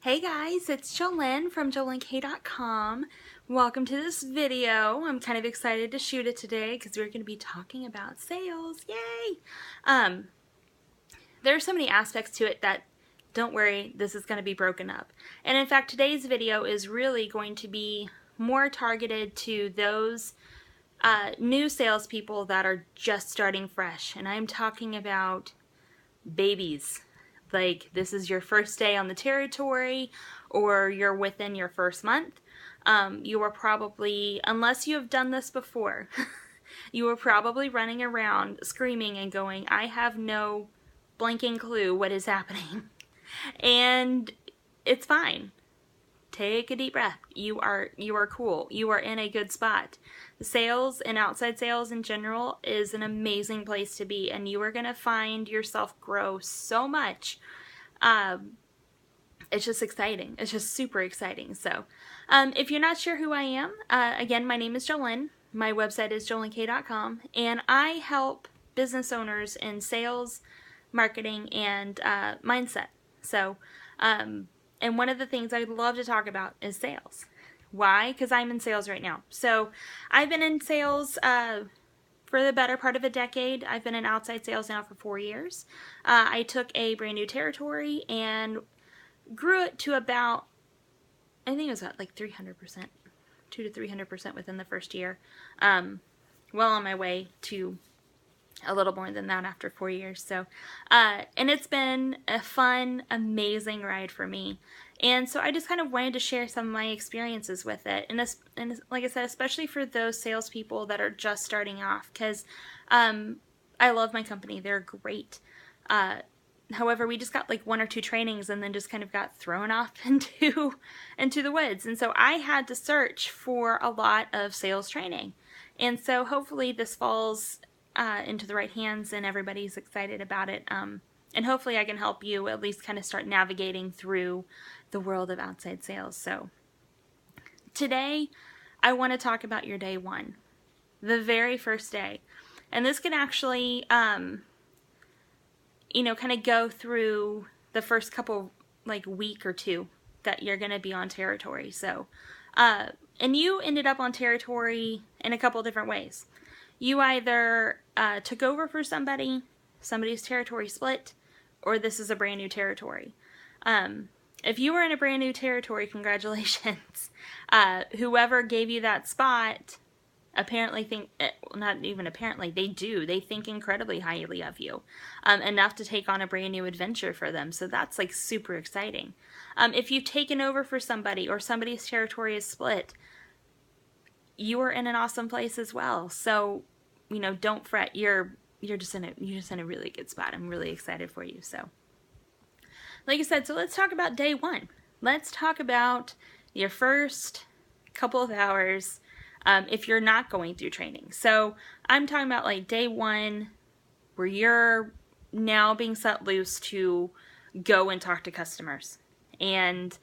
Hey guys, it's Jolynn from jolynnk.com. Welcome to this video. I'm kind of excited to shoot it today because we're going to be talking about sales. Yay! There are so many aspects to it that, don't worry, this is going to be broken up. And in fact, today's video is really going to be more targeted to those new salespeople that are just starting fresh. And I'm talking about babies. Like, this is your first day on the territory, or you're within your first month. You are probably, unless you have done this before, you are probably running around screaming and going, I have no blanking clue what is happening. And it's fine. Take a deep breath. You are cool. You are in a good spot. Sales and outside sales in general is an amazing place to be, and you are going to find yourself grow so much. It's just exciting. It's just super exciting. So if you're not sure who I am, again, my name is Jolynn. My website is jolynnk.com, and I help business owners in sales, marketing, and mindset. So and one of the things I love to talk about is sales. Why? Because I'm in sales right now. So I've been in sales for the better part of a decade. I've been in outside sales now for 4 years. I took a brand new territory and grew it to about, I think it was about like 300%, 200 to 300% within the first year. Well on my way to a little more than that after 4 years. So, and it's been a fun, amazing ride for me. And so I just kind of wanted to share some of my experiences with it. And like I said, especially for those salespeople that are just starting off, because I love my company. They're great. However, we just got like 1 or 2 trainings and then just kind of got thrown off into the woods. And so I had to search for a lot of sales training. And so hopefully this falls into the right hands and everybody's excited about it. And hopefully I can help you at least kind of start navigating through the world of outside sales. So today I want to talk about your day one, the very first day. And this can actually, kind of go through the first couple, like week or two that you're going to be on territory. So, and you ended up on territory in a couple different ways. You either took over for somebody's territory split, or this is a brand new territory. If you were in a brand new territory, congratulations. Whoever gave you that spot apparently not even apparently, they do. They think incredibly highly of you, enough to take on a brand new adventure for them. So that's like super exciting. If you've taken over for somebody or somebody's territory is split, you are in an awesome place as well. So, don't fret. You're just in a really good spot. I'm really excited for you. So, like I said, so let's talk about day one. Let's talk about your first couple of hours if you're not going through training. So I'm talking about like day one where you're now being set loose to go and talk to customers. And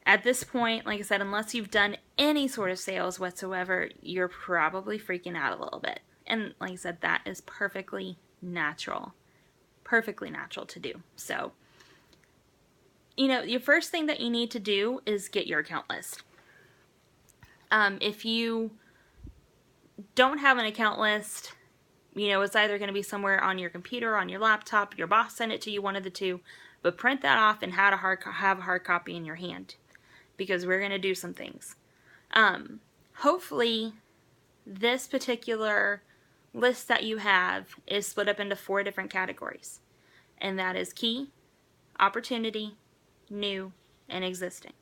at this point, like I said, unless you've done any sort of sales whatsoever, you're probably freaking out a little bit. And like I said, that is perfectly natural to do. So, your first thing that you need to do is get your account list. If you don't have an account list, it's either going to be somewhere on your computer, on your laptop, your boss sent it to you, one of the two, but print that off and have a hard copy in your hand, because we're going to do some things. Hopefully, this particular list that you have is split up into 4 different categories, and that is key, opportunity, new, and existing.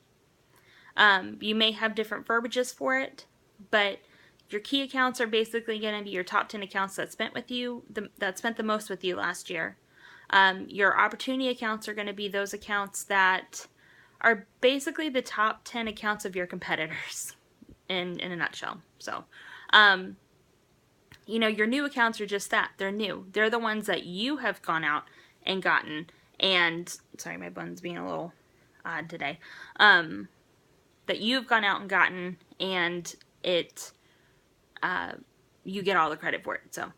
You may have different verbiages for it, but your key accounts are basically going to be your top 10 accounts that spent the most with you last year. Your opportunity accounts are going to be those accounts that are basically the top 10 accounts of your competitors in a nutshell. So, your new accounts are just that. They're new. They're the ones that you have gone out and gotten. And, sorry, my bun's being a little odd today. That you've gone out and gotten, and you get all the credit for it. So,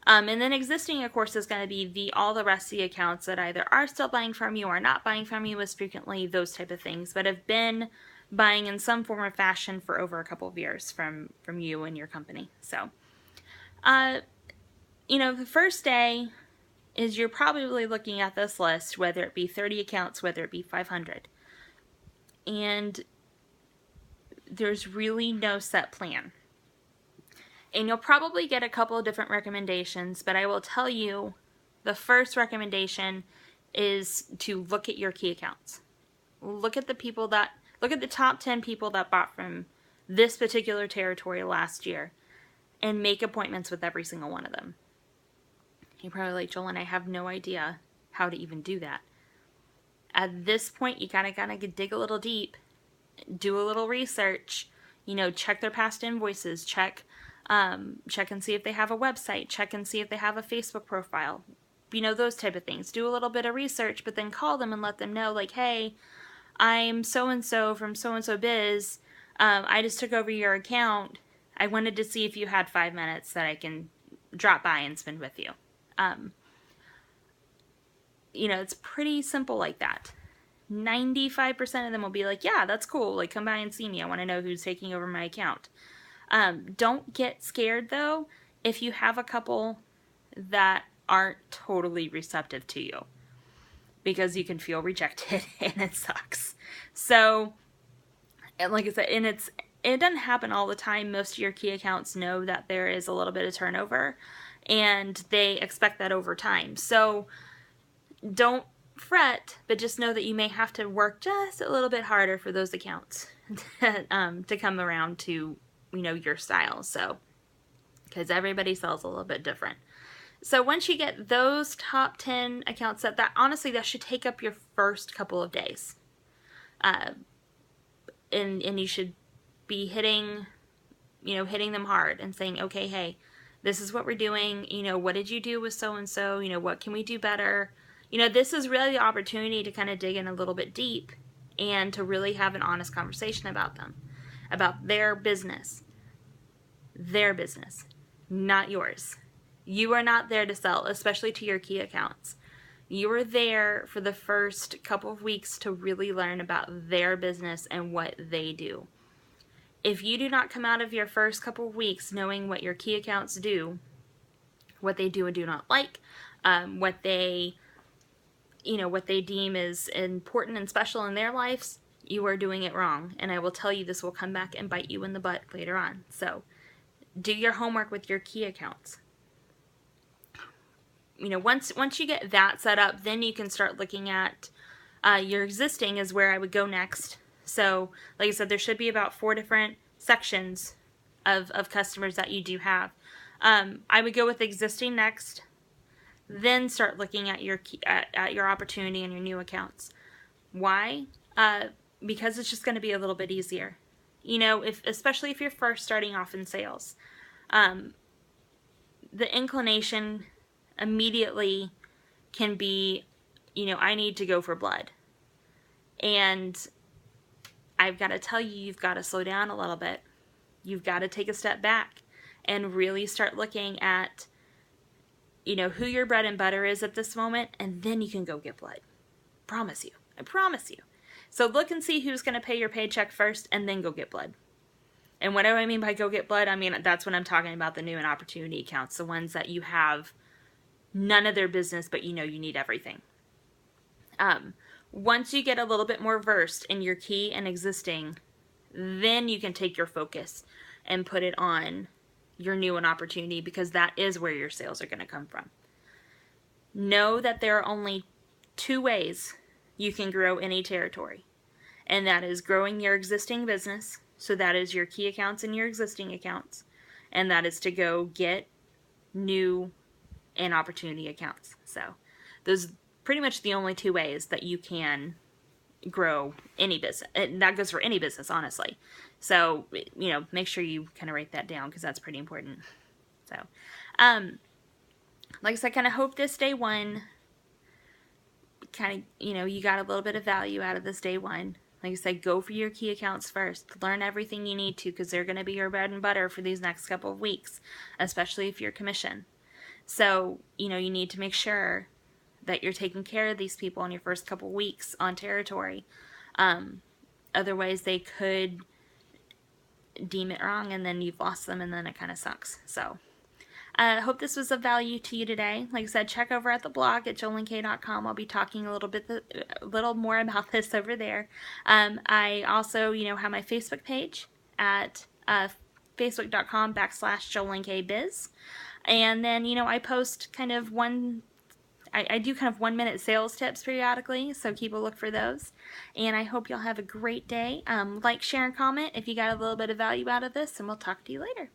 And then existing, of course, is going to be all the rest of the accounts that either are still buying from you or not buying from you as frequently, those type of things, but have been buying in some form or fashion for over a couple of years from you and your company. So, the first day is you're probably looking at this list, whether it be 30 accounts, whether it be 500. And there's really no set plan. And you'll probably get a couple of different recommendations, but I will tell you the first recommendation is to look at your key accounts. Look at the top 10 people that bought from this particular territory last year and make appointments with every single one of them. You're probably like, Joel, and I have no idea how to even do that. At this point, you gotta dig a little deep, do a little research, check their past invoices, check and see if they have a website, check and see if they have a Facebook profile, those type of things. Do a little bit of research, but then call them and let them know, like, hey, I'm so-and-so from so-and-so biz. I just took over your account. I wanted to see if you had 5 minutes that I can drop by and spend with you. It's pretty simple like that. 95% of them will be like, yeah, that's cool. Like, come by and see me. I want to know who's taking over my account. Don't get scared, though, if you have a couple that aren't totally receptive to you, because you can feel rejected and it sucks. So, and like I said, it doesn't happen all the time. Most of your key accounts know that there is a little bit of turnover, and they expect that over time. So don't fret, but just know that you may have to work just a little bit harder for those accounts to come around to, your style. So, because everybody sells a little bit different. So once you get those top 10 accounts set, that honestly, that should take up your first couple of days. And you should be hitting them hard and saying, okay, hey, this is what we're doing. What did you do with so-and-so? What can we do better? This is really the opportunity to kind of dig in a little bit deep and to really have an honest conversation about them, about their business, not yours. You are not there to sell, especially to your key accounts. You are there for the first couple of weeks to really learn about their business and what they do. If you do not come out of your first couple of weeks knowing what your key accounts do, what they do and do not like, what they deem is important and special in their lives, you are doing it wrong. And I will tell you, this will come back and bite you in the butt later on. So do your homework with your key accounts. Once you get that set up, then you can start looking at your existing is where I would go next. So, like I said, there should be about 4 different sections of customers that you do have. I would go with existing next, then start looking at your opportunity and your new accounts. Why? Because it's just going to be a little bit easier. Especially if you're first starting off in sales, the inclination immediately can be, I need to go for blood. And I've got to tell you, you've got to slow down a little bit. You've got to take a step back and really start looking at, who your bread and butter is at this moment, and then you can go get blood. Promise you. I promise you. So look and see who's going to pay your paycheck first, and then go get blood. And what do I mean by go get blood? I mean, that's when I'm talking about the new and opportunity accounts, the ones that you have none of their business, but you need everything. Once you get a little bit more versed in your key and existing, then you can take your focus and put it on your new and opportunity, because that is where your sales are going to come from. Know that there are only 2 ways you can grow any territory, and that is growing your existing business. So that is your key accounts and your existing accounts, and that is to go get new and opportunity accounts. So those are pretty much the only 2 ways that you can grow any business. And that goes for any business, honestly. So, make sure you kind of write that down, because that's pretty important. So, like I said, kind of hope this day one, kind of, you got a little bit of value out of this day one. Like I said, go for your key accounts first. Learn everything you need to, because they're going to be your bread and butter for these next couple of weeks, especially if you're commission. So, you know, you need to make sure that you're taking care of these people in your first couple weeks on territory. Otherwise, they could deem it wrong, and then you've lost them, and then it kind of sucks. So I hope this was of value to you today. Like I said, check over at the blog at jolenkay.com. I'll be talking a little more about this over there. I also, you know, have my Facebook page at facebook.com/jolenkaybiz. And then, you know, I post kind of I do kind of 1-minute sales tips periodically, so keep a look for those. And I hope y'all have a great day. Like, share, and comment if you got a little bit of value out of this, and we'll talk to you later.